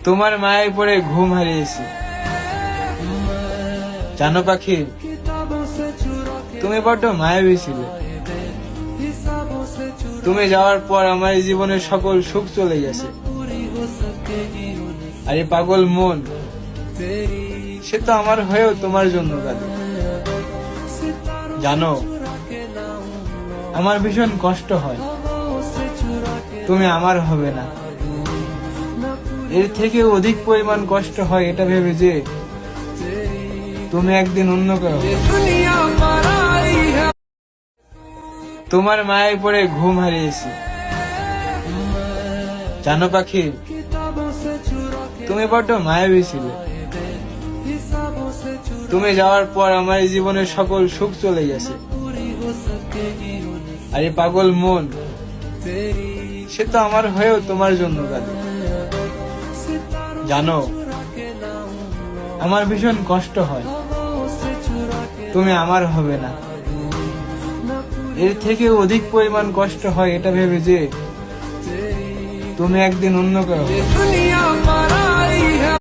তোমার মায়ায় পড়ে ঘুম হারিয়েছি। জানো পাখি, তুমি বড্ড মায়াবী ছিলে। তুমি যাওয়ার পর আমার জীবনের সকল সুখ চলে গেছে। আর এই পাগল মন, সে তো আমার হয়েও তোমার জন্য কাঁদে। জানো, আমার ভীষণ কষ্ট হয় তুমি আমার হবে না। এর থেকে অধিক পরিমাণ কষ্ট হয় এটা ভেবে যে তুমি একদিন অন্য কারো হবে। তোমার মায়ায় পড়ে ঘুম হারিয়েছি। জানো পাখি, তুমি বড্ড মায়াবী ছিলে। তুমি যাওয়ার পর আমার জীবনের সকল সুখ চলে গেছে। আর এই পাগল মন, সে তো আমার হয়েও তোমার জন্য কাঁদে। জানো, আমার ভীষণ কষ্ট হয় তুমি আমার হবে না। এর থেকে অধিক পরিমাণ কষ্ট হয় এটা ভেবে যে তুমি একদিন অন্য কারো হবে।